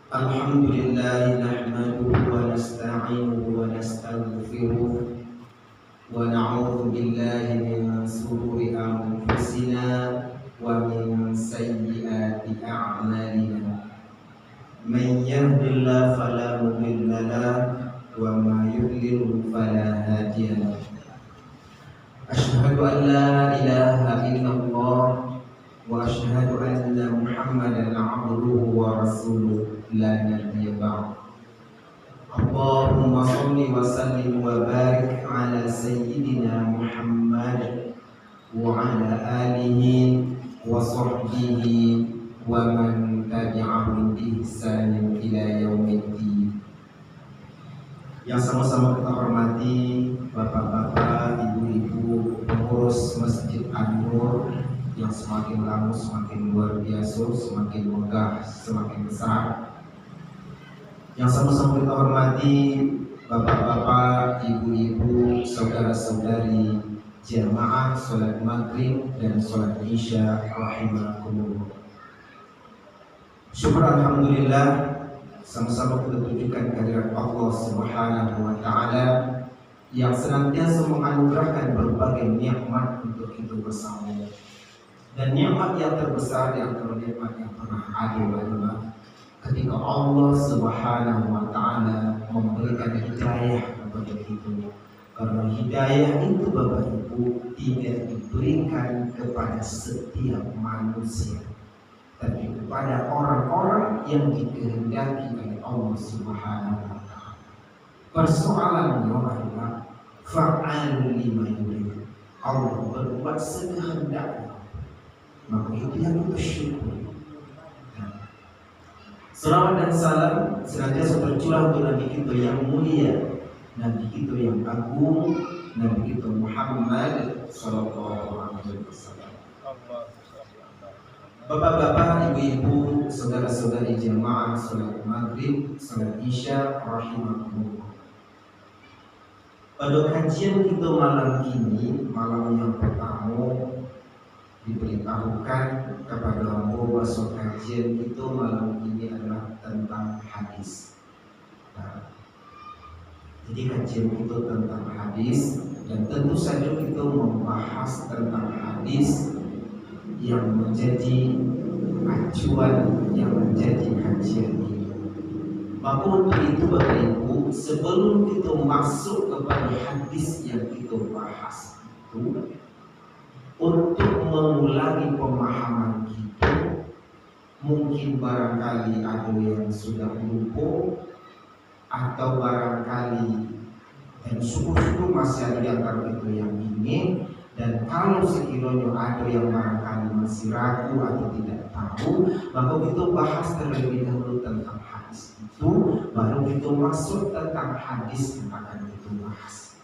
Alhamdulillah nahmaduhu wa nasta'inuhu wa nastaghfiruh wa na'udzu billahi min shururi anfusina wa min sayyiati a'malina. Man yahdihillahu fala mudilla lahu wa may yudlil fala hadiya lahu. Asyhadu an la ilaha illallah wa asyhadu anna Muhammadan 'abduhu wa rasuluh la nabiyya ba'd. Allahumma shalli wa sallim wa barik ala sayyidina Muhammad wa ala alihi wa sahbihi wa man tabi'ahum bi ihsanin ila yaumiddin. Yang sama-sama kita hormati bapak-bapak, ibu-ibu, pengurus Masjid An-Nur yang semakin lama semakin luar biasa, semakin megah, semakin besar. Yang sama-sama kita hormati bapak-bapak, ibu-ibu, saudara-saudari jamaah sholat maghrib dan sholat isya rahimakumullah. Syukur alhamdulillah, sama-sama kita tujukan kehadirat Allah Subhanahu wa taala yang senantiasa menganugerahkan berbagai nikmat untuk kita bersama. Dan nikmat yang terbesar di antara nikmat yang pernah ada adalah ketika Allah Subhanahu wa taala memberikan hidayah kepada kita. Karena hidayah itu Bapak Ibu tidak diberikan kepada setiap manusia, tapi kepada orang-orang yang dikehendaki oleh Allah Subhanahu wa taala. Persoalannya adalah fa'al lima yurid. Allah berbuat sekehendaknya. Maka itu yang kita syukuri. Salawat dan salam senantiasa tercurah untuk Nabi kita yang mulia, Nabi kita yang agung, Nabi kita Muhammad sallallahu alaihi wasallam. Bapak-bapak, ibu-ibu, saudara-saudari jamaah salat maghrib, salat isya rahimakumullah. Pada kajian kita malam ini, malam yang pertama, diberitahukan kepada bahwa kajian itu malam ini adalah tentang hadis. Nah, jadi kajian itu tentang hadis, dan tentu saja kita membahas tentang hadis yang menjadi acuan, yang menjadi kajian ini. Maka untuk itu Bapak Ibu, sebelum kita masuk kepada hadis yang kita bahas itu, untuk mengulangi pemahaman kita, mungkin barangkali ada yang sudah lupa, atau barangkali dan syukur-syukur masih ada di antara kita yang ingin. Dan kalau sekiranya ada yang barangkali masih ragu atau tidak tahu, maka kita bahas terlebih dahulu tentang hadis itu, baru kita masuk tentang hadis yang akan kita bahas.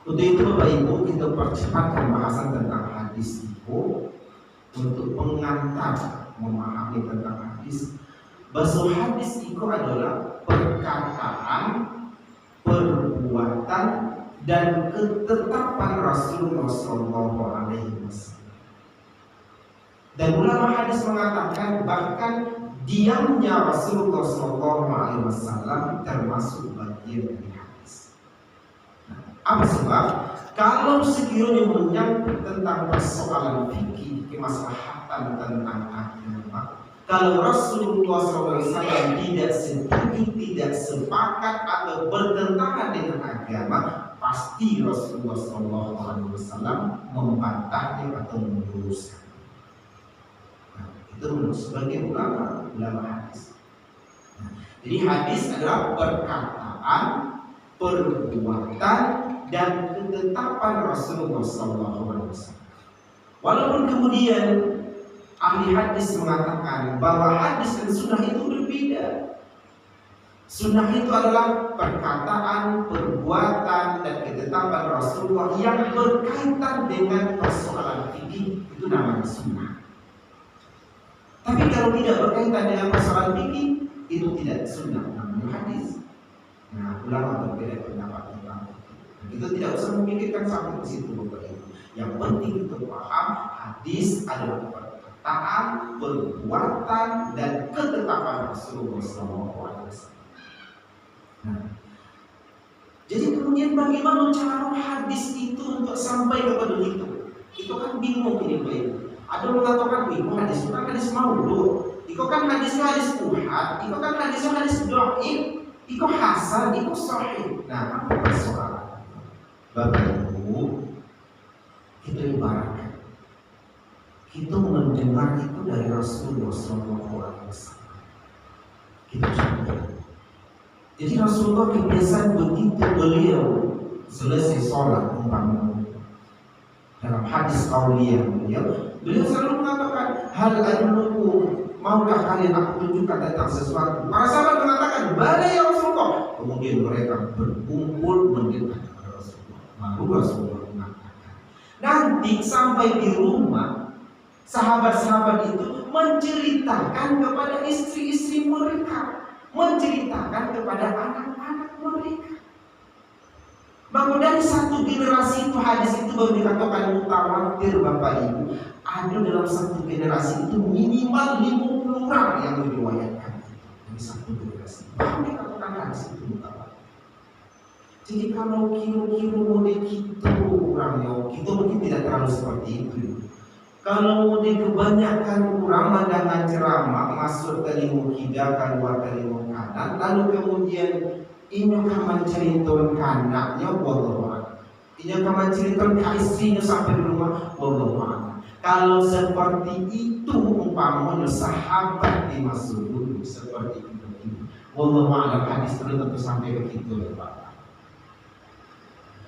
Untuk itu Bapak Ibu, kita percepat pembahasan tentang hadis itu untuk pengantar memahami tentang hadis. Bahasa hadis itu adalah perkataan, perbuatan, dan ketetapan Rasulullah SAW. Dan ulama hadis mengatakan bahkan diamnya Rasulullah SAW termasuk bagian dari hadis. Apa sebab? Kalau sekiranya menyangkut tentang persoalan fikih, kemaslahatan tentang agama, kalau Rasulullah SAW tidak setuju, tidak sepakat atau bertentangan dengan agama, pasti Rasulullah SAW membantahnya atau meluruskan. Nah, itu menurut sebagian ulama hadis. Nah, jadi hadis adalah perkataan, perbuatan, dan ketetapan Rasulullah SAW. Walaupun kemudian ahli hadis mengatakan bahwa hadis dan sunnah itu berbeda. Sunnah itu adalah perkataan, perbuatan, dan ketetapan Rasulullah yang berkaitan dengan persoalan fikih, itu namanya sunnah. Tapi kalau tidak berkaitan dengan persoalan fikih, itu tidak sunnah, namanya hadis. Nah, ulama berbeda pendapat tentang itu. Kita tidak usah memikirkan sampai ke situ Bapak Ibu. Yang penting kita paham hadis adalah perkataan, perkataan, perbuatan, dan ketetapan Rasulullah SAW. Nah, jadi kemudian bagaimana cara hadis itu untuk sampai kepada itu? Itu kan bingung ini Pak. Ada mengatakan itu hadis itu kan hadis maudhu, itu kan hadisnya hadis uhad, itu kan hadisnya hadis dhaif, itu hasan, itu sahih. Nah, apa persoalan? Bapak Ibu, kita ibaratkan kita mendengar itu dari Rasulullah SAW. Kita contoh. Jadi Rasulullah kebiasaan begitu beliau selesai sholat umpamanya dalam hadis qauliyah beliau selalu mengatakan hal adullukum, maukah kalian aku tunjukkan tentang sesuatu? Para sahabat mengatakan bala ya Rasulullah. Kemudian mereka berkumpul mendekat kepada Rasulullah. Baru Rasulullah mengatakan. Nanti sampai di rumah sahabat-sahabat itu menceritakan kepada istri-istri mereka, menceritakan kepada anak-anak mereka. Maka dari satu generasi itu hadis itu baru dikatakan mutawatir Bapak Ibu. Ada dalam satu generasi itu minimal 50 orang yang meriwayatkan dari satu generasi. Baru dikatakan hadis itu mutawatir. Jadi kalau kira-kira model kita orangnya, kita mungkin tidak terlalu seperti itu. Kalau model kebanyakan orang mendengar ceramah masuk telinga kiri, keluar telinga kanan, lalu kemudian ini akan menceritakan anaknya, wallahu. Ini akan menceritakan istrinya sampai di rumah, wallahu. Kalau seperti itu umpamanya sahabat dimasuk dulu seperti itu, wallahu a'lam. Hadis itu tentu sampai begitu ya Pak.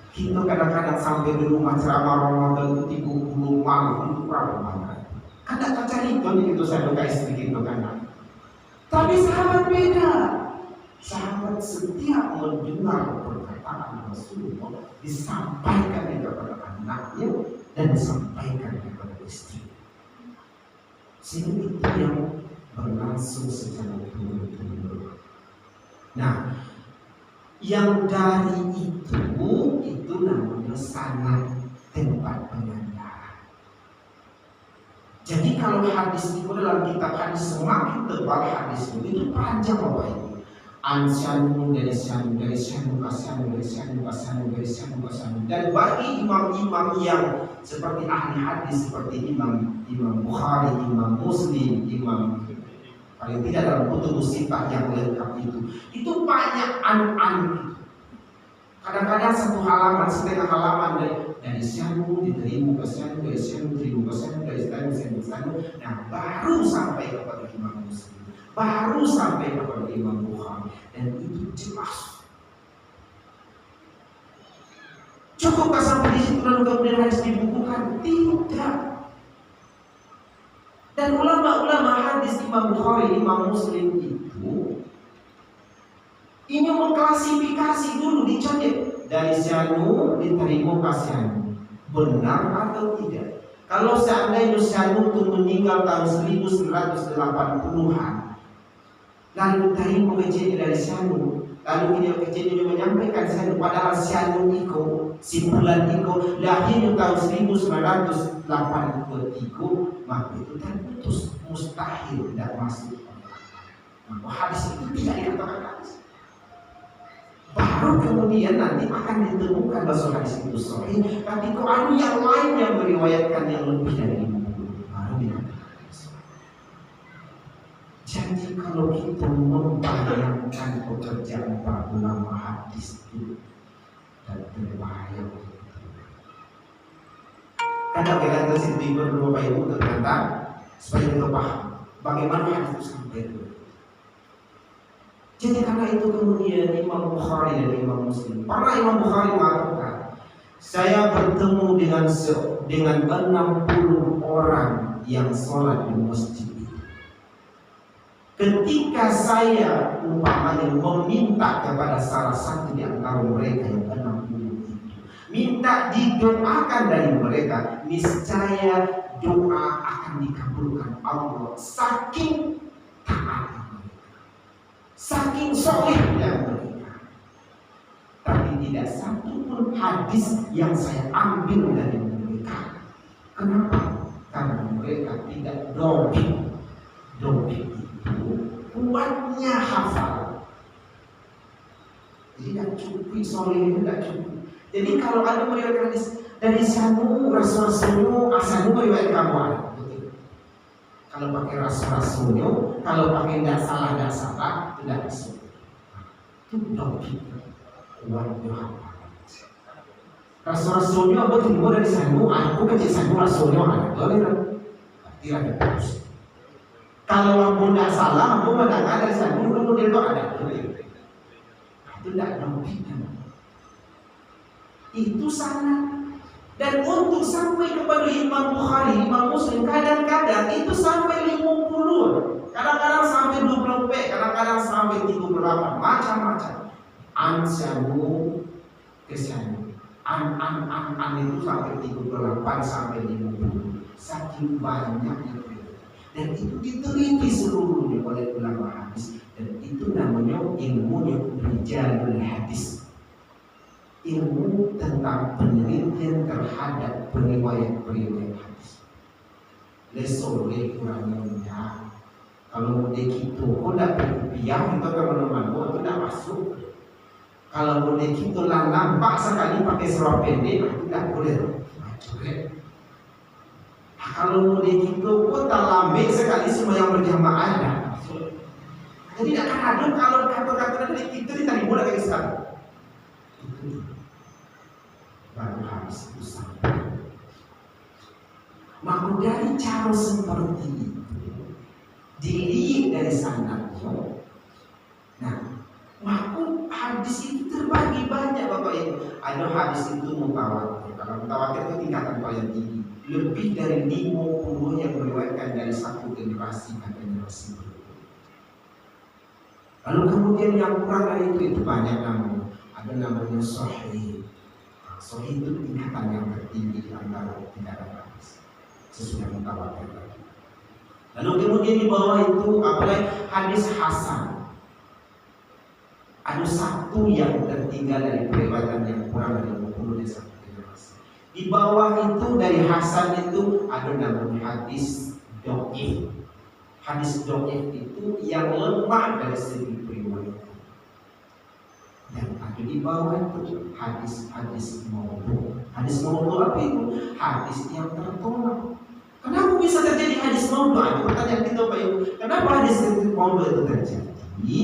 Kita kadang-kadang sampai di rumah ceramah Ramadan itu 30 malam itu berapa banyak? Kadang cari itu saya buka istri kita kan. Tapi sahabat beda. Sahabat setiap mendengar perkataan Rasulullah disampaikan kepada anaknya dan disampaikan kepada istri. Sehingga itu yang berlangsung secara turun-temurun. Nah, yang dari itu namanya sanad, tempat penyandaran. Jadi kalau hadis itu dalam kitab hadis semakin tebal hadis itu panjang Bapak Ibu. Ansyanu dari syanu dari syanu kasyanu dari syanu kasyanu dari syanu kasyanu. Dan bagi imam-imam yang seperti ahli hadis seperti Imam Bukhari, Imam Muslim, Imam paling tidak dalam kutubus sifat yang lengkap itu banyak an. Kadang-kadang satu halaman, setengah halaman dari syanu diterima ke syanu, dari syanu diterima ke syanu, dari syanu ke syanu. Nah, baru sampai kepada Imam Muslim, baru sampai kepada Imam Bukhari, dan itu jelas. Cukupkah sampai di situ lalu kemudian hadis dibukukan? Tidak. Dan ulama-ulama hadis Imam Bukhari, Imam Muslim itu ini mengklasifikasi dulu, dicodet dari syanu diterima ke syanu, benar atau tidak. Kalau seandainya syanu itu meninggal tahun 1980-an, lalu diterima kejadian dari syanu, lalu kejadian menyampaikan syanu, padahal syanu itu simpulan itu lahirnya tahun 1983, maka itu terputus, mustahil tidak masuk. Maka hadis itu tidak dikatakan hadis. Baru kemudian nanti akan ditemukan bahwa hadis itu sahih, tapi kok ada yang lain yang meriwayatkan yang lebih dari itu, baru dikatakan sahih. Jadi kalau kita membayangkan pekerjaan para ulama hadis itu dan terbayang, kadang-kadang tersebut Bapak Ibu ternyata supaya kita paham bagaimana hadis itu sampai itu. Jadi karena itu kemudian Imam Bukhari dan Imam Muslim, para Imam Bukhari mengatakan, saya bertemu dengan 60 orang yang sholat di masjid itu. Ketika saya umpamanya meminta kepada salah satu di antara mereka yang 60 itu, minta didoakan dari mereka, niscaya doa akan dikabulkan Allah. Saking taat, saking solehnya mereka. Tapi tidak satu pun hadis yang saya ambil dari mereka. Kenapa? Karena mereka tidak dobit. Dobit itu kuatnya hafal. Jadi tidak cukup, soleh itu tidak cukup. Jadi kalau ada meriwayatkan dari sanu rasul-rasulnya, asalnya meriwayat kamu ada. Kalau pakai rasul-rasulnya, kalau pakai tidak salah, tidak masuk. Itu dobit kuatnya hafal. Rasul-rasulnya apa timur dari sanu, aku kecil sanu rasulnya ada. Tidak terus. Kalau aku tidak salah, aku mendengar dari sanu, kemudian itu ada. Itu tidak dobit. Itu sangat. Dan untuk sampai kepada Imam Bukhari, Imam Muslim, kadang-kadang itu sampai 50, kadang-kadang sampai 20, kadang-kadang sampai 38, macam-macam. Ansanu kesanu. An itu sampai 38 sampai 50. Saking banyaknya. Dan itu diteliti seluruhnya oleh ulama hadis. Dan itu namanya ilmu rijalul hadis. Ilmu tentang penelitian terhadap periwayat hadis. Lesoleh kurangnya. Kalau mau gitu, kau tidak berpiang itu teman-teman, itu tidak masuk. Kalau boleh gitu lah nampak sekali pakai serap pendek, tidak boleh. Kalau boleh gitu, kota lambek sekali semua yang berjamaah ada. Jadi tidak akan ada kalau kata-kata dari kita ditarik bola kayak sekarang. Itu baru habis itu sampai. Maka dari cara seperti itu, dilihat dari sanadnya. Nah, maka hadis itu terbagi banyak Bapak Ibu. Ada hadis itu mutawatir. Kalau mutawatir itu tingkatan paling tinggi. Lebih dari 50 yang meriwayatkan dari satu generasi ke generasi berikutnya. Lalu kemudian yang kurang dari itu banyak namanya. Ada namanya sahih. Sahih itu tingkatan yang tertinggi di antara tingkatan hadis. Sesudah mutawatir tadi. Lalu kemudian di bawah itu apalagi hadis hasan. Ada satu yang tertinggal dari periwayatan yang kurang dari 50 dari satu generasi. Di bawah itu dari hasan itu ada namanya hadis dhaif. Hadis dhaif itu yang lemah dari segi periwayatan. Dan ada di bawah itu hadis maudhu. Hadis maudhu apa itu? Hadis yang tertolak. Kenapa bisa terjadi hadis maudhu? Itu pertanyaan kita Pak Ibu. Kenapa hadis maudhu itu terjadi?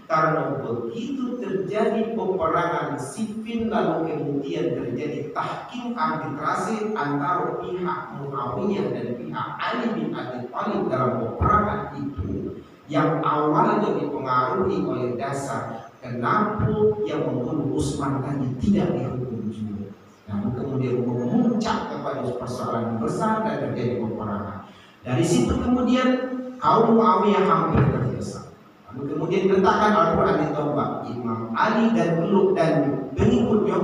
Karena begitu terjadi peperangan sipil lalu kemudian terjadi tahkim arbitrasi antara pihak Muawiyah dan pihak Ali bin Abi Thalib dalam peperangan itu yang awalnya dipengaruhi oleh dasar kenapa yang membunuh Utsman tadi tidak dihukum juga. Namun kemudian memuncak kepada persoalan besar dan terjadi peperangan. Dari situ kemudian kaum Muawiyah hampir terdesak. Kemudian diletakkan Al-Quran di tombak. Imam Ali dan pengikutnya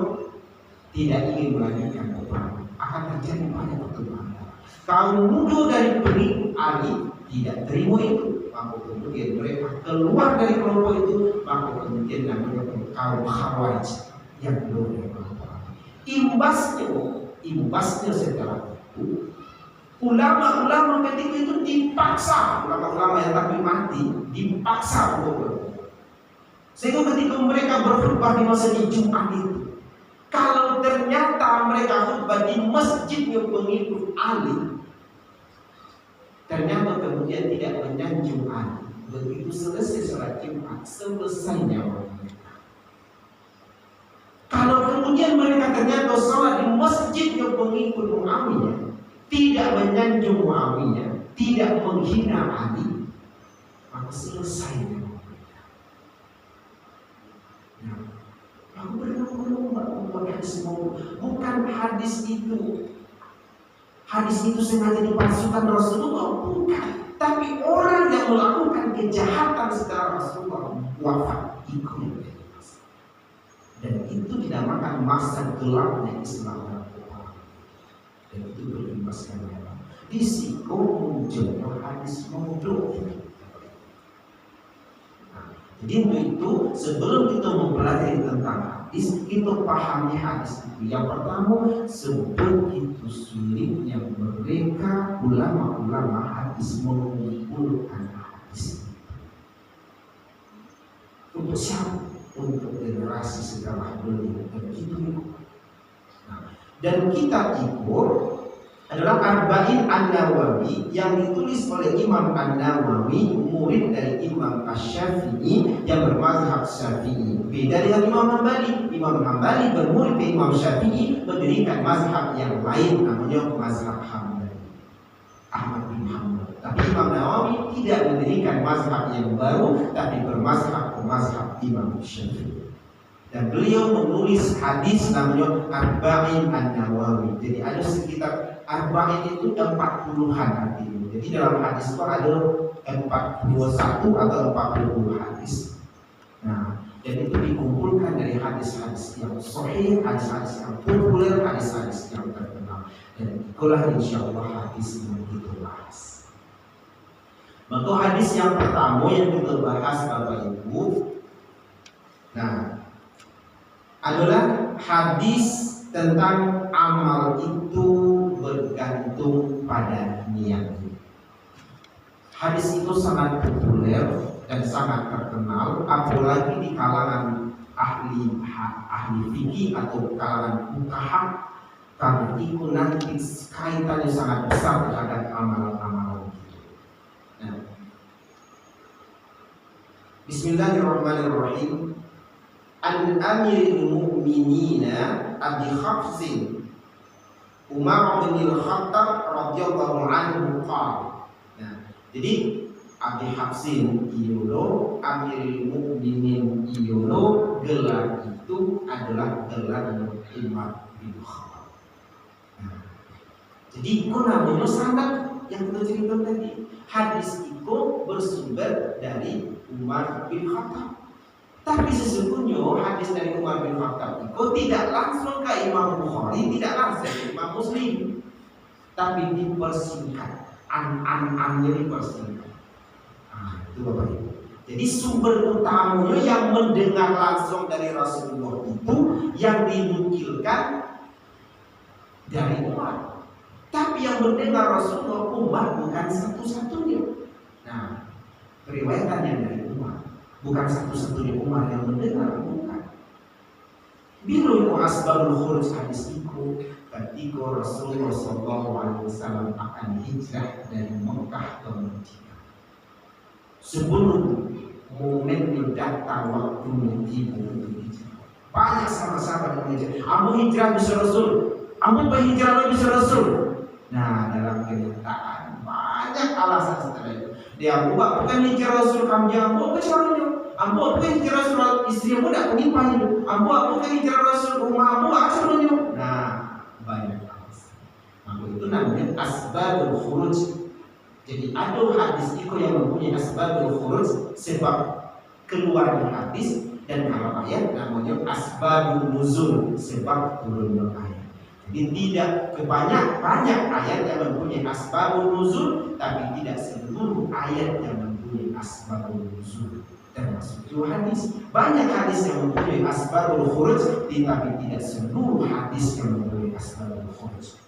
tidak ingin melanjutkan peperangan. Akan terjadi banyak pertumpahan. Kaum muda dari pengikut Ali tidak terima itu. Maka kemudian mereka keluar dari kelompok itu. Maka kemudian namanya kaum Khawarij yang keluar dari kelompok Ali. Imbasnya setelah itu ulama-ulama ketika itu dipaksa, ulama-ulama yang tapi mati dipaksa untuk berkhutbah. Sehingga ketika mereka berkhutbah di masa Jumat itu, kalau ternyata mereka khutbah di masjid yang pengikut Ali, ternyata kemudian tidak menyanjung Ali. Begitu selesai sholat Jumat, selesainya mereka. Kalau kemudian mereka ternyata sholat di masjid yang pengikut Muawiyah, tidak menyanjung Muawiyah, tidak menghina Ali, maka selesai dengan mereka. Nah, aku berlomba-lomba membuat hadis maudhu. Bukan hadis itu sengaja dipalsukan Rasulullah, bukan. Tapi orang yang melakukan kejahatan setelah Rasulullah wafat ikut. Dan itu dinamakan masa gelapnya Islam. Dan itu berimbaskan apa? Risiko munculnya hadis maudhu. Nah, jadi untuk itu sebelum kita mempelajari tentang hadis, kita pahami hadis itu. Yang pertama, sebegitu sulitnya mereka ulama-ulama hadis hadis, mengumpulkan hadis. Untuk siapa? Untuk generasi setelah beliau. Dan kitab itu adalah Arba'in An-Nawawi yang ditulis oleh Imam An-Nawawi, murid dari Imam Asy-Syafi'i yang bermazhab Syafi'i. Beda dengan Imam Hambali. Imam Hambali bermurid dari Imam Syafi'i, mendirikan mazhab yang lain, namanya mazhab Hambali, Ahmad bin Hanbal. Tapi Imam Nawawi tidak mendirikan mazhab yang baru, tapi bermazhab ke mazhab Imam Syafi'i. Dan beliau menulis hadis namanya Arba'in An-Nawawi. Jadi ada sekitar Arba'in itu 40-an artinya. Jadi dalam hadis itu ada 41 atau 40 hadis. Nah, dan itu dikumpulkan dari hadis-hadis yang sahih, hadis-hadis yang populer, hadis-hadis yang terkenal. Dan itulah insyaallah hadis yang kita bahas. Maka hadis yang pertama yang kita bahas Bapak Ibu, nah, adalah hadis tentang amal itu bergantung pada niat. Hadis itu sangat populer dan sangat terkenal, apalagi di kalangan ahli fikih atau kalangan fuqaha, karena itu nanti kaitannya sangat besar terhadap amalan-amalan itu. Nah, Bismillahirrahmanirrahim. An Amirul Mu'minina Abi Hafsin Umar bin Al-Khattab radhiyallahu anhu qala. Nah, jadi Abi Hafsin iyono, Amirul Mu'minin iyono, gelar itu adalah gelar Umar bin Khattab. Nah, jadi itu namanya sanad yang kita cerita tadi. Hadis itu bersumber dari Umar bin Khattab. Tapi sesungguhnya hadis dari Umar bin Khattab itu tidak langsung ke Imam Bukhari, tidak langsung ke Imam Muslim, tapi dipersingkat, an-nya dipersingkat. Nah, itu Bapak Ibu. Jadi sumber utamanya yang mendengar langsung dari Rasulullah itu yang dinukilkan dari Umar. Tapi yang mendengar Rasulullah Umar bukan satu-satunya. Nah, periwayatannya dari Umar. Bukan satu-satunya Umar yang mendengar, bukan. Bila itu asbabul khuruj hadis itu ketika Rasulullah SAW akan hijrah dari Mekah ke Madinah. Sebelum momen datang waktu tiba untuk hijrah, banyak sahabat-sahabat yang hijrah. Ambo hijrah bisa Rasul, ambo berhijrah bisa Rasul. Nah, dalam kenyataan banyak alasan setelah itu. Dia bukan hijrah Rasul kami ambo kecuali ambo bukan hijrah Rasul istri muda penimpan itu. Ambo bukan hijrah Rasul rumah ambo asalnya. Nah, banyak alasan. Maka itu namanya asbabul khuruj. Jadi ada hadis itu yang mempunyai asbabul khuruj, sebab keluarnya hadis, dan kalau ayat namanya asbabun nuzul, sebab turunnya ayat. Jadi tidak banyak ayat yang mempunyai asbabun nuzul, tapi tidak seluruh ayat yang mempunyai asbabun nuzul. Termasuk itu hadis. Banyak hadis yang mempunyai asbabul khuruj, tapi tidak seluruh hadis yang mempunyai asbabul khuruj.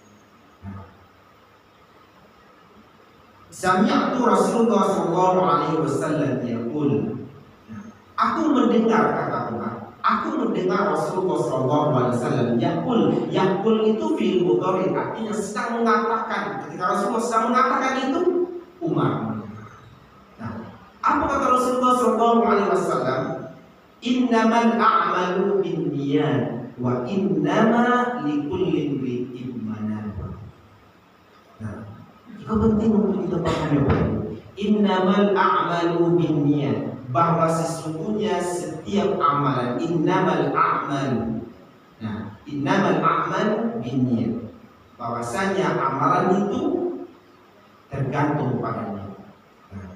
Sami'tu Rasulullah sallallahu alaihi wasallam yaqul. Aku mendengar, kata Umar, aku mendengar Rasulullah sallallahu alaihi wasallam yaqul itu fi'il mudhari, artinya sedang mengatakan. Ketika Rasulullah sedang mengatakan itu, Umar mendengar. Nah, apa kata Rasulullah sallallahu alaihi wasallam? Innamal a'malu binniyat wa innama likulli imri'in ma nawa. Nah, itu penting untuk kita pahami. Innamal a'malu binniyat, bahwa sesungguhnya setiap amalan, innamal a'malu. Nah, innamal a'malu binniyat, bahwasanya amalan itu tergantung padanya. Nah,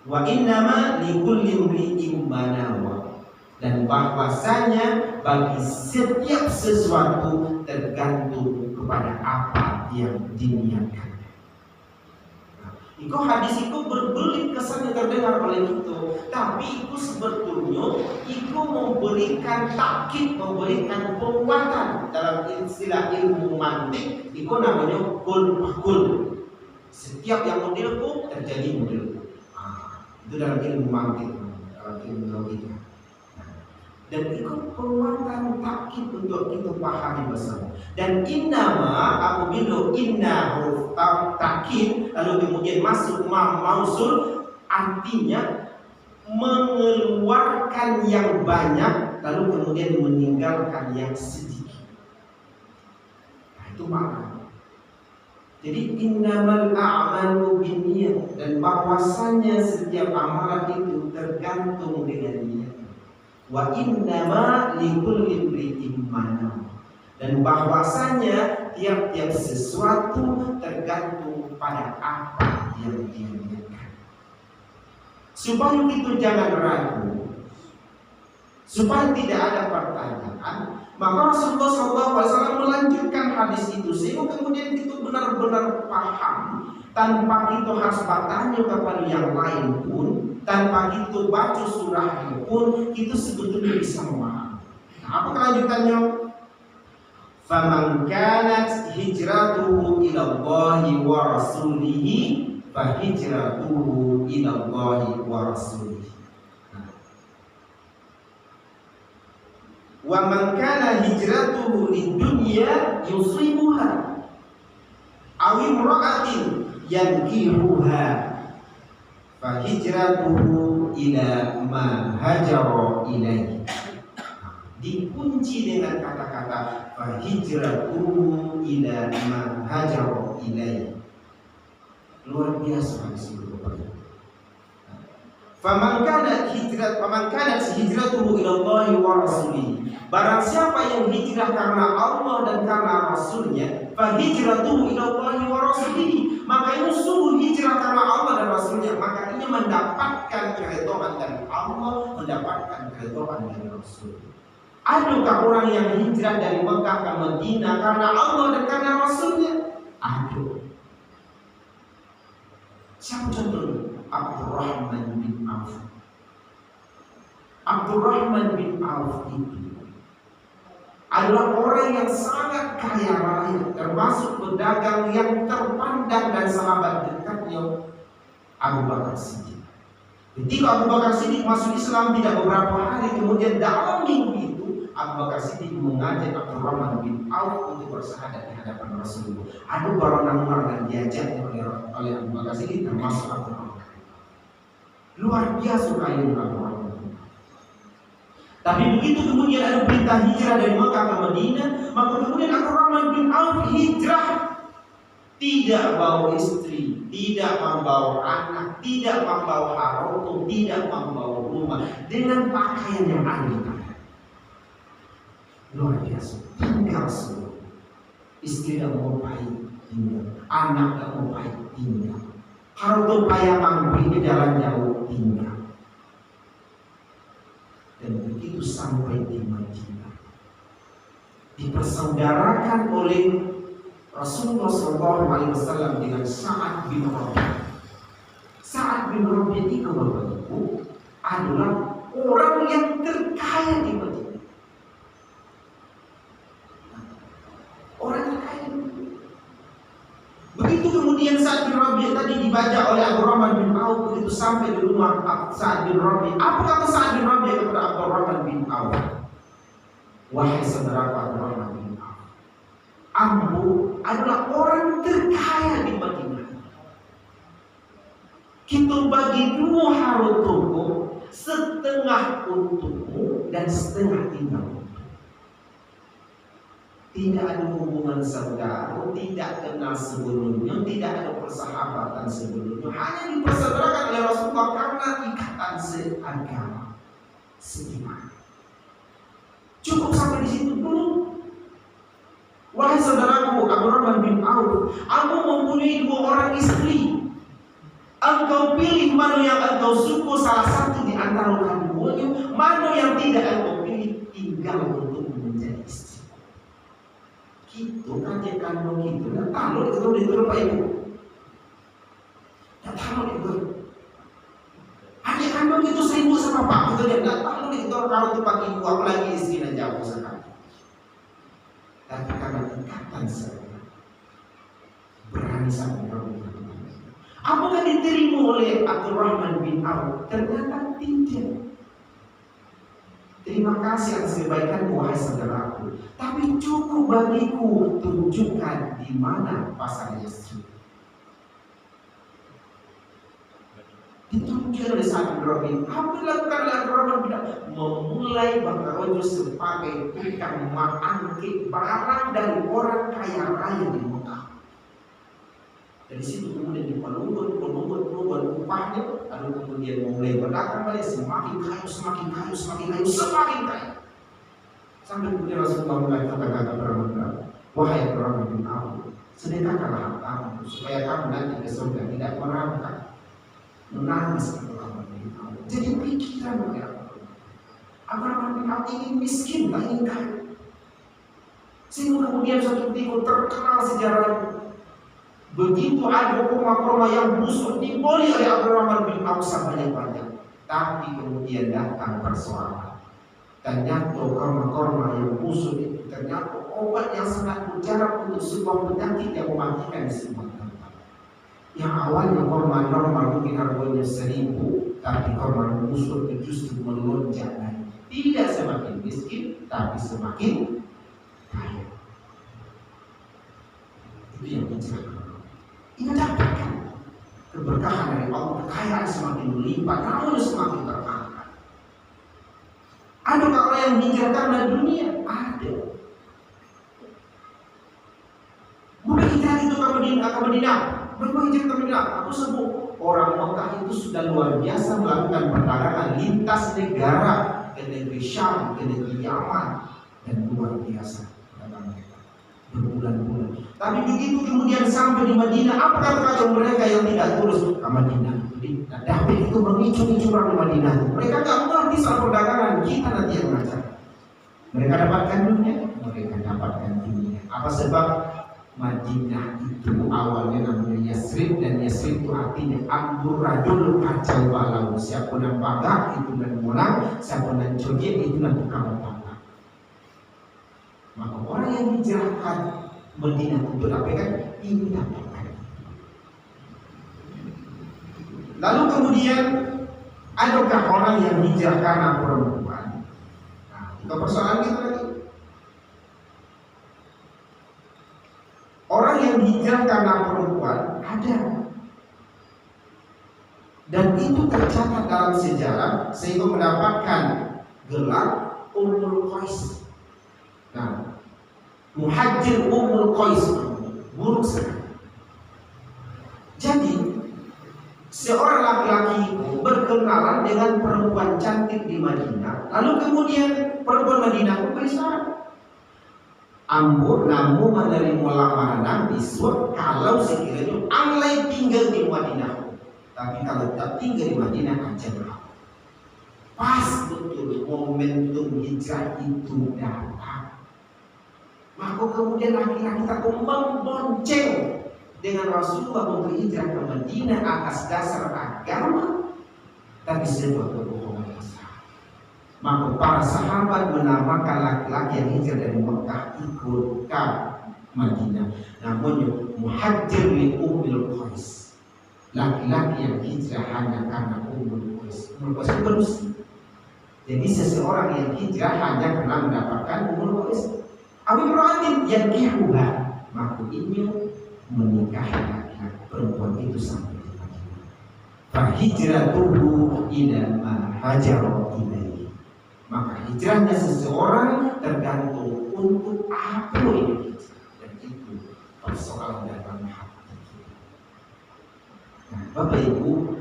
wa innama likulli imri'in ma nawa, dan bahwasanya bagi setiap sesuatu tergantung kepada apa yang diniatkan. Itu hadis itu berbelit kesan yang terdengar oleh kita, tapi itu sebetulnya itu memberikan takkid, memberikan penguatan. Dalam istilah ilmu mantik itu namanya kul fakul. Setiap yang modelku terjadi modelku. Itu dalam ilmu mantik, dalam ilmu logika. Dan itu penguatan takkid untuk kita pahami bersama. Dan innama apabila inna huruf takkid lalu kemudian masuk mausul, artinya mengeluarkan yang banyak lalu kemudian meninggalkan yang sedikit. Nah, itu makna. Jadi innamal a'malu binniyat, dan bahwasanya setiap amalan itu tergantung dengan niat. Wa innama likulli imri'in ma nawa, dan bahwasanya tiap-tiap sesuatu tergantung pada apa yang dia niatkan. Supaya kita jangan ragu, supaya tidak ada pertanyaan, maka Rasulullah SAW melanjutkan hadis itu sehingga kemudian kita benar-benar paham tanpa kita harus bertanya kepada yang lain pun, tanpa kita baca surahnya pun, kita sebetulnya bisa memahami. Nah, apa kelanjutannya? Faman kanat hijratuhu ila Allahi wa rasulihi fa hijratuhu ila Allahi wa rasulihi. Wa man kana hijratuhu lidunya yusibuha aw imra'atin yankihuha fa hijratuhu ila ma hajara ilaihi. Dikunci dengan kata-kata fa hijratuhu ila ma hajara ilaihi. Luar biasa disebut Bapak. Faman kanat hijratuhu ila Allah wa rasulihi. Barang siapa yang hijrah karena Allah dan karena Rasulnya, fa hijratuhu ila Allah wa rasulihi, maka ini sungguh hijrah karena Allah dan Rasulnya, maka ini mendapatkan keridhaan dari Allah, mendapatkan keridhaan dari Rasul. Adakah orang yang hijrah dari Mekah ke Madinah karena Allah dan karena Rasulnya? Ada. Siapa contohnya? Abdurrahman bin Auf. Abdurrahman bin Auf itu adalah orang yang sangat kaya raya, termasuk pedagang yang terpandang dan sahabat dekatnya Abu Bakar Siddiq. Ketika Abu Bakar Siddiq masuk Islam tidak beberapa hari kemudian, dalam minggu itu Abu Bakar Siddiq mengajak Abdurrahman bin Auf untuk bersyahadat di hadapan Rasulullah. Ada orang yang diajak oleh Abu Bakar Siddiq, termasuk Abdurrahman. Luar biasa kaya Abdurrahman. Tapi begitu kemudian ada perintah hijrah dari Mekah ke Madinah, maka kemudian Abdurrahman bin Auf hijrah, tidak bawa istri, tidak membawa anak, tidak membawa harta, tidak membawa rumah, dengan pakaian yang ada. Luar biasa, tinggal semua. Istri dan mau baik tinggal, anak dan mau baik tinggal, harta payah mampu di jalan jauh tinggal. Dan begitu sampai di Madinah, dipersaudarakan oleh Rasulullah SAW dengan Sa'ad bin Rabi'. Sa'ad bin Rabi' itu adalah orang yang terkaya di Madinah. Orang terkaya. Begitu kemudian Sa'ad bin Rabi' tadi dibaca oleh Abdurrahman bin Auf, begitu sampai di rumah Sa'ad bin Rabi', apa kata Sa'ad bin Rabi' kepada Abdurrahman bin Auf? Wahai saudara Abdurrahman bin Auf, Ambu adalah orang terkaya di Madinah. Kita bagi dua hartamu, setengah untukmu dan setengah tinggal. Tidak ada hubungan saudara, tidak kenal sebelumnya, tidak ada persahabatan sebelumnya, hanya dipersaudarakan oleh Rasulullah karena ikatan seagama, seiman. Cukup sampai di situ dulu. Wahai saudaraku Abdurrahman bin Auf, aku mempunyai dua orang istri. Engkau pilih mana yang engkau suka, salah satu di antara keduanya, mana yang tidak engkau pilih, tinggal untuk menjadi istri. Itu kajian kandung itu, dan tahu itu di Pak Ibu, dan tahu itu. Adik kandung itu 1000 sama Pak, itu dia nggak tahu itu kalau itu pakai ibu, apalagi istri dan jauh sekali. Tapi karena ikatan saya berani sama orang. diterima oleh Abdurrahman bin Auf? Ternyata tidak. Terima kasih atas kebaikanmu wahai saudaraku, tapi cukup bagiku tunjukkan di mana pasar Yasrib. Ditunjukkan oleh Sa'ad bin Rabi. Apa dilakukan oleh Abdurrahman bin Auf? Memulai bekerja sebagai tukang mengangkut barang dari orang kaya raya di Mekah. Dari situ kemudian diperlukan upahnya, lalu kemudian mulai berdagang balik, semakin kaya, semakin kaya. Sampai kemudian Rasulullah mulai kata-kata Abdurrahman, wahai Abdurrahman bin Auf, sedekahkanlah hartamu supaya kamu nanti ke surga tidak merangkak. Menangis Abdurrahman bin Auf. Jadi pikiran Abdurrahman bin Auf ingin miskin, tak ingin kaya. Sehingga kemudian suatu ketika terkenal sejarahnya. Begitu ada kurma-kurma yang busuk dibeli oleh Abdurrahman bin Auf banyak-banyak. Tapi kemudian datang persoalan. Ternyata kurma-kurma yang busuk itu ternyata obat yang sangat mujarab untuk sebuah penyakit yang mematikan di sebuah tempat. Yang awalnya kurma normal mungkin harganya 1.000, tapi kurma busuk itu justru melonjak naik. Tidak semakin miskin, tapi semakin kaya. Itu yang mencerahkan. Ini dapatkan keberkahan dari Allah, kekayaan semakin melimpah, namun semakin terangkat. Adakah orang yang hijrah karena dunia? Ada. Bukan hijrah itu ke Madinah. Berapa hijrah ke Madinah? Aku sebut orang Mekah itu sudah luar biasa melakukan perdagangan lintas negara ke negeri Syam, ke negeri Yaman, dan luar biasa dalam mereka berbulan-bulan. Tapi begitu kemudian sampai di Madinah, apa kata mereka yang tidak tulus? Ke Madinah. Nah, David itu memicu orang di Madinah. Mereka tidak mengerti soal perdagangan. Kita nanti yang mengajar. Mereka dapatkan dunia, mereka dapatkan dunia. Apa sebab? Madinah itu awalnya namanya Yasrib, dan Yasrib itu artinya amburadul kacau balau. Siapa yang bagak itu dan molang, siapa yang joget itu dan tukang tangga. Maka orang yang hijrahkan Madinah untuk dapatkan ini dapatkan. Lalu kemudian adakah orang yang hijrah karena perempuan? Nah, itu persoalan kita lagi. Orang yang hijrah karena perempuan ada, dan itu tercatat dalam sejarah sehingga mendapatkan gelar Ummul Qais. Nah, Muhajir Ummul Qais, buruk sekali. Jadi seorang laki-laki berkenalan dengan perempuan cantik di Madinah, lalu kemudian perempuan Madinah memberi syarat, ambo namu menerima lamaran biswa kalau sekiranya alai tinggal di Madinah, tapi kalau tak tinggal di Madinah aja berapa. Pas betul momentum hijrah itu datang. Maka kemudian laki-laki tak membonceng dengan Rasulullah untuk hijrah ke Madinah atas dasar agama, tapi sebuah kebohongan besar. Maka para sahabat menamakan laki-laki yang hijrah dari Mekah ikut ke Madinah, namanya Muhajir li Ummul Qais. Laki-laki yang hijrah hanya karena Ummul Qais. Ummul Qais itu berusia. Jadi seseorang yang hijrah hanya karena mendapatkan Ummul Qais. Awi Ibrahim yang kihuha, maka ini menikahi laki-laki perempuan itu sampai di Madinah. Fahijratuhu ila ma hajara ilaihi. Maka hijrahnya seseorang tergantung untuk apa ini hijrah, dan itu persoalan dalam hati kita. Nah, Bapak Ibu,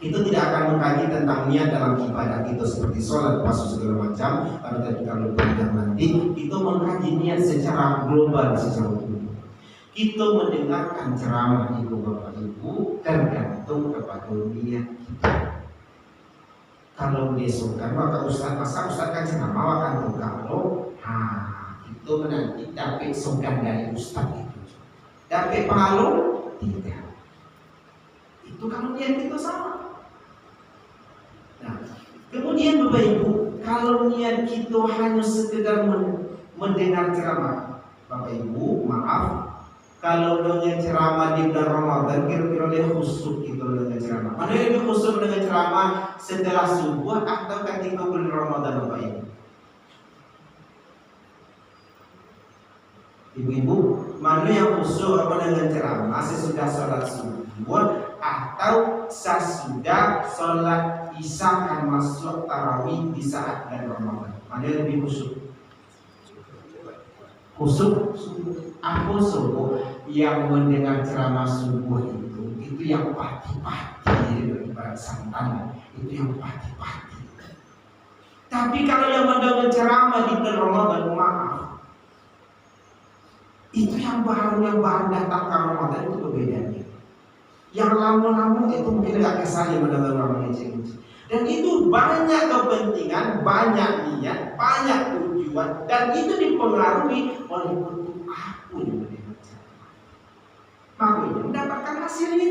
itu tidak akan mengkaji tentang niat dalam ibadah itu seperti sholat, puasa segala macam. Lalu ketika panjang nanti itu mengkaji niat secara global, secara umum. Kita mendengarkan ceramah ibu bapak ibu tergantung kepada niat kita. Kalau desokan maka ustaz kan ceramah akan kalau itu nanti dapat sokan dari ustaz itu, dapat pahala tidak. Itu kalau niat kita sama. Nah, kemudian Bapak Ibu, kalau niat kita hanya sekedar mendengar ceramah, Bapak Ibu, maaf, Kalau dengan ceramah di bulan Ramadan, kira-kira dia khusyuk gitu dengan ceramah. Mana yang khusyuk dengan ceramah setelah subuh atau ketika bulan Ramadan Bapak Ibu? Ibu-ibu, mana yang khusyuk apa dengan ceramah sesudah sholat subuh atau sesudah sholat isya kan masuk tarawih di saat bulan Ramadan? Mana yang lebih khusyuk? Khusyuk, aku subuh yang mendengar ceramah subuh itu yang pati-pati daripada santan, itu yang pati-pati. Tapi kalau yang mendengar ceramah di bulan Ramadan, maaf, itu yang baru datang ke Ramadan itu berbedanya. Yang lama-lama itu mungkin agak kesal mendengar orang ngecek. Dan itu banyak kepentingan, banyak niat, banyak tujuan, dan itu dipengaruhi oleh bentuk aku yang mendengar ceramah. Makanya mendapatkan hasilnya.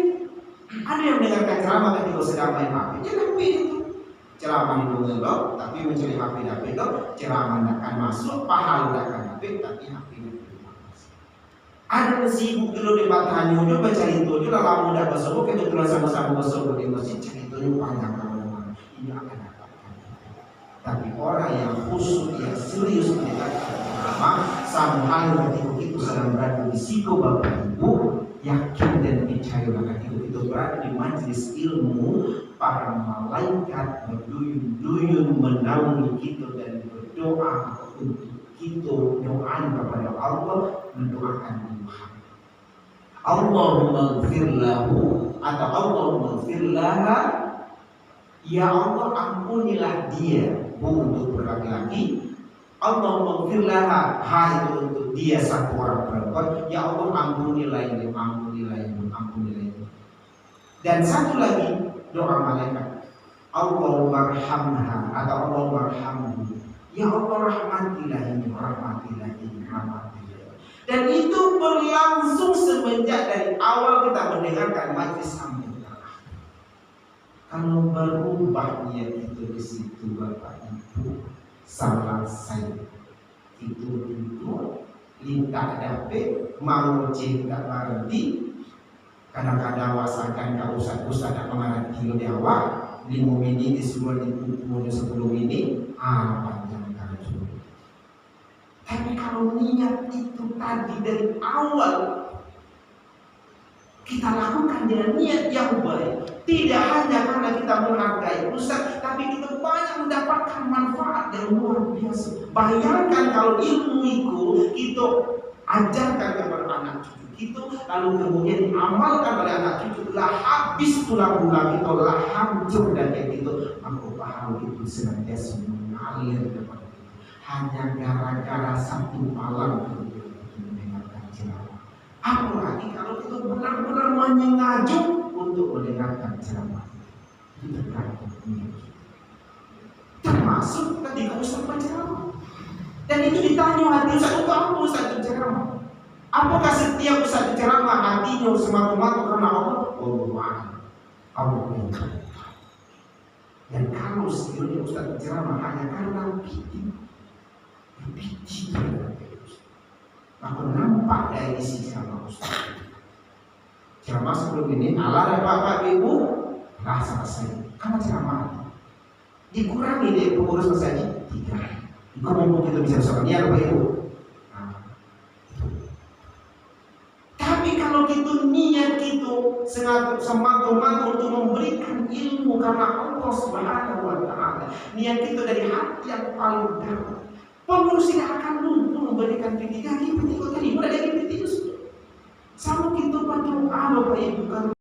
Ada yang mendengarkan ceramah ketika sedang main HP, dia lakuin itu. Ceramah itu ngelok, tapi mencari HP itu, ceramah tidak akan masuk, pahala tidak akan HP, tapi HP itu. Ada sibuk dulu di matanya, udah baca itu, udah lama udah bersobo, kebetulan sama-sama bersobo di masjid, cerita itu panjang kemana-mana. Ini akan dapatkan. Tapi orang yang khusyuk, yang serius mendekatkan agama, sama hal ketika itu sedang berada di siku Bapak Ibu, yakin dan percayalah ketika itu berada di majelis ilmu, para malaikat berduyun-duyun menaungi kita dan berdoa untuk kita doa kepada Allah, mendoakan Tuhan. Allahumma ighfir lahu atau Allahumma ighfir laha, ya Allah ampunilah dia, untuk berlaki-laki. Allahumma ighfir laha, itu untuk dia satu orang perempuan, ya Allah ampunilah ini, ampunilah ini, ampunilah ini. Dan satu lagi doa malaikat, Allahumma arhamha atau Allahumma arhamhu, ya Allah rahmatilah ini, rahmatilah ini, rahmatilah. Dan itu berlangsung semenjak dari awal kita mendengarkan majlis sampai terakhir. Kalau berubah niat itu di situ Bapak Ibu, selesai itu lintak dapet mau cinta berhenti. Kadang-kadang wasakan kau usah tak mengerti di awal 5 menit di semua di 10 menit panjang kali. Tapi kalau niat itu tadi dari awal kita lakukan dengan niat yang baik, tidak hanya karena kita menghargai Ustaz, tapi kita banyak mendapatkan manfaat yang luar biasa. Bayangkan kalau ilmu itu kita ajarkan kepada anak cucu kita, lalu kemudian diamalkan oleh anak cucu, lah habis tulang-tulang kita, lah hancur dan kayak gitu, maka pahala itu senantiasa mengalir kepada kita. Hanya gara-gara satu malam kita mendengarkan ceramah. Apalagi kalau kita benar-benar menyengaja untuk mendengarkan ceramah, itu tergantung niat kita. Termasuk ketika Ustaz berceramah. Dan itu ditanya hati Ustaz, untuk apa Ustaz berceramah? Apakah setiap Ustaz berceramah hatinya semata-mata karena Allah? Allah mengingat. Dan kalau sekiranya Ustaz berceramah hanya karena piti, maka nampak dari isi ceramah Ustaz. Ceramah sebelum ini, ala Bapak Ibu, lah selesai. Karena ceramah dikurangi deh pengurus masjid 3. Itu mumpung kita bisa bersama dia Bapak Ibu. Tapi kalau kita niat kita semata-mata untuk memberikan ilmu karena Allah Subhanahu wa Ta'ala, niat kita dari hati yang paling dalam, pengurus tidak akan lupa memberikan kritik tadi, tadi mulai dari kritik itu. Sama kita berdoa Bapak Ibu, kalau